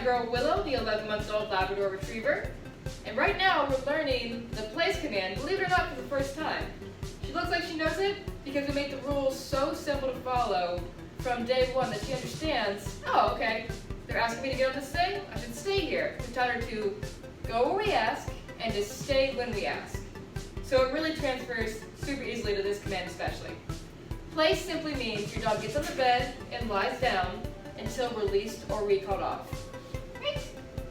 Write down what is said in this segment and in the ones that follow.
girl Willow, the 11-month-old Labrador Retriever. And right now we're learning the place command, believe it or not, for the first time. She looks like she knows it because we made the rules so simple to follow from day one that she understands, oh, okay, they're asking me to get on this thing, I should stay here. We taught her to go where we ask and to stay when we ask. So it really transfers super easily to this command especially. Place simply means your dog gets on the bed and lies down until released or recalled off. Right?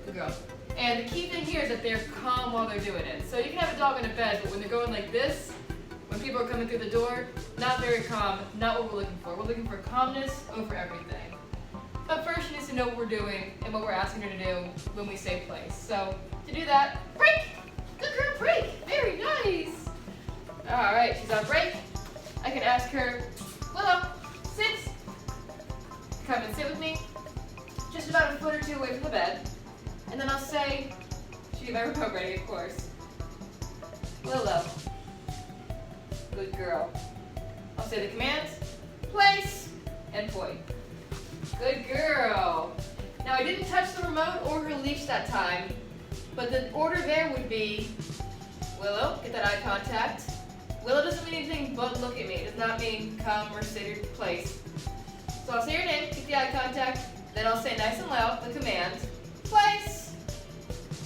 Good girl. And the key thing here is that they're calm while they're doing it. So you can have a dog in a bed, but when they're going like this, when people are coming through the door, not very calm, not what we're looking for. We're looking for calmness over everything. But first she needs to know what we're doing and what we're asking her to do when we say place. So to do that, break! Good girl, break! Very nice! Alright, she's on break. I can ask her, Willow, sit! Come and sit with me. Just about a foot or two away from the bed. And then I'll say, she get my remote ready, of course. Willow. Good girl. I'll say the commands, place, and point. Good girl. Now I didn't touch the remote or her leash that time, but the order there would be, Willow, get that eye contact. Willow doesn't mean anything but look at me. It does not mean come or sit or place. So I'll say your name, get the eye contact, then I'll say nice and loud the command, place.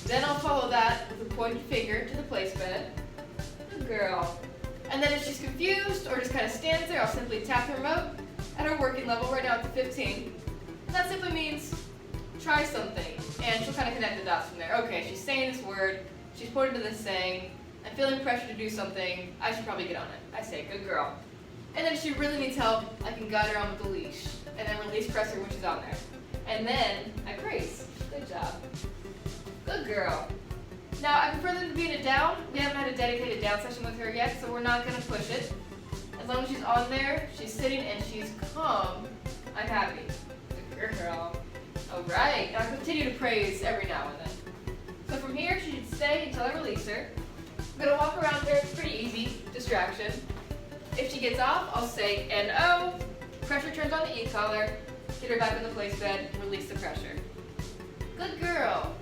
Then I'll follow that with a pointed finger to the place bed. Good girl. And then if she's confused or just kind of stands there, I'll simply tap the remote at her working level. Right now it's a 15. And that simply means try something. And she'll kind of connect the dots from there. Okay, she's saying this word. She's pointing to this saying. I'm feeling pressure to do something. I should probably get on it. I say, good girl. And then if she really needs help, I can guide her on with the leash. And then release press her when she's on there. And then I praise. Good job. Good girl. Now, I prefer them to be in a down. We haven't had a dedicated down session with her yet, so we're not going to push it. As long as she's on there, she's sitting, and she's calm, I'm happy. Good girl. All right. Now, I'll continue to praise every now and then. So from here, she should stay until I release her. I'm going to walk around her. It's pretty easy. Distraction. If she gets off, I'll say N-O. Pressure turns on the e-collar. Get her back in the place bed. Release the pressure. Good girl.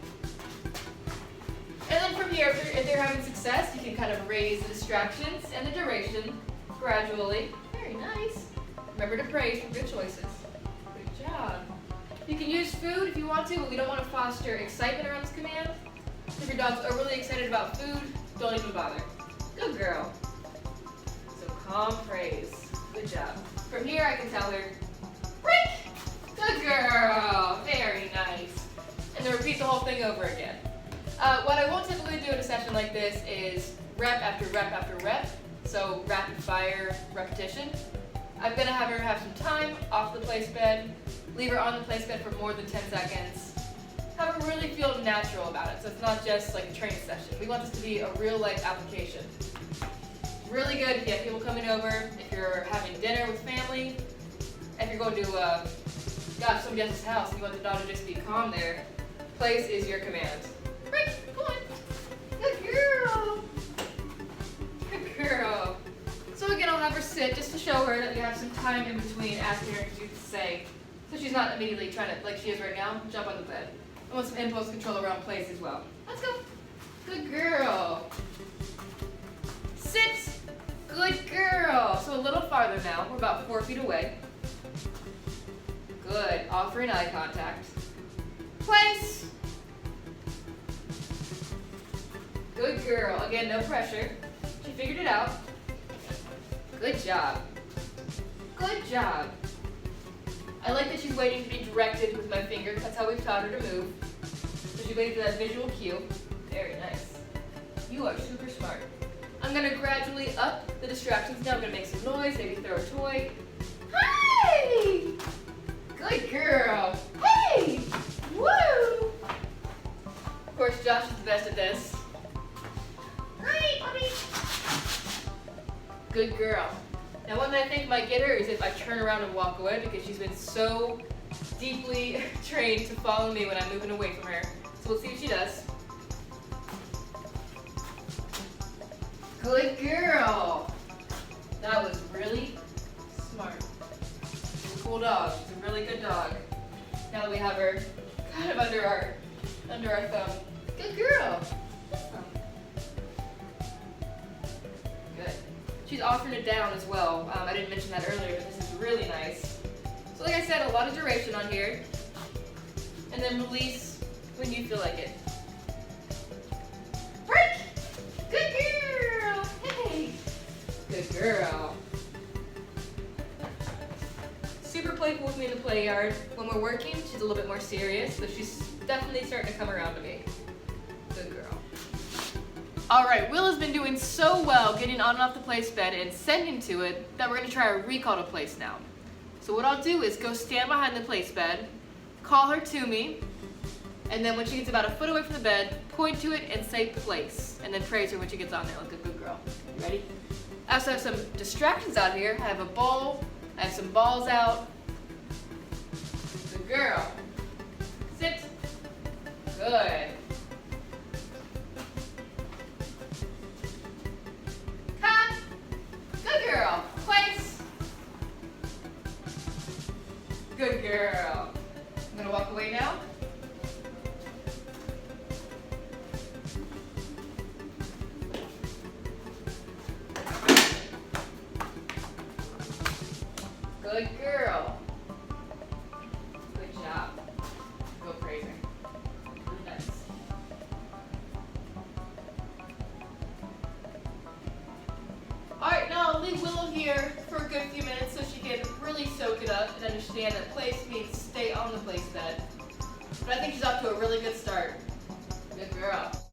And then from here, if they're having success, you can kind of raise the distractions and the duration gradually. Very nice. Remember to praise for good choices. Good job. You can use food if you want to, but we don't want to foster excitement around this command. If your dog's overly excited about food, don't even bother. Good girl. So calm praise. Good job. From here, I can tell her, break! Good girl. Very nice. And then repeat the whole thing over again. What I won't typically do in a session like this is rep after rep after rep, so rapid fire repetition. I'm going to have her have some time off the place bed, leave her on the place bed for more than 10 seconds, have her really feel natural about it, so it's not just like a training session. We want this to be a real life application. Really good if you have people coming over, if you're having dinner with family, if you're going to somebody else's house and you want the dog to just be calm there, place is your command. Break, come on. Good girl. Good girl. So again, I'll have her sit just to show her that we have some time in between asking her to say, so she's not immediately trying to, like she is right now, jump on the bed. I want some impulse control around place as well. Let's go. Good girl. Sit. Good girl. So a little farther now. We're about 4 feet away. Good. Offering eye contact. Place. Good girl. Again, no pressure. She figured it out. Good job. Good job. I like that she's waiting to be directed with my finger. That's how we've taught her to move. So she's waiting for that visual cue. Very nice. You are super smart. I'm going to gradually up the distractions now. I'm going to make some noise, maybe throw a toy. Hi! Good girl. Hey! Woo! Of course, Josh is the best at this. Hi, puppy. Good girl. Now, one that I think might get her is if I turn around and walk away because she's been so deeply trained to follow me when I'm moving away from her. So we'll see what she does. Good girl. That was really smart. She's a cool dog. She's a really good dog. Now that we have her kind of under our thumb. Good girl. Good. She's offering it down as well. I didn't mention that earlier, but this is really nice. So like I said, a lot of duration on here. And then release when you feel like it. Break! Good girl! Hey! Good girl. Super playful with me in the play yard. When we're working, she's a little bit more serious, but she's definitely starting to come around to me. Good girl. All right, Willow's been doing so well getting on and off the place bed and sending to it that we're gonna try a recall to place now. So what I'll do is go stand behind the place bed, call her to me, and then when she gets about a foot away from the bed, point to it and say place, and then praise her when she gets on there like a good girl. You ready? I also have some distractions out here. I have a bowl, I have some balls out. Good girl. Sit. Good. Come. Good girl. Place. Good girl. I'm gonna walk away now. Good girl. Good job. Go praise her. Nice. Alright, now I'll leave Willow here for a good few minutes so she can really soak it up and understand that place means stay on the place bed. But I think she's off to a really good start. Good girl.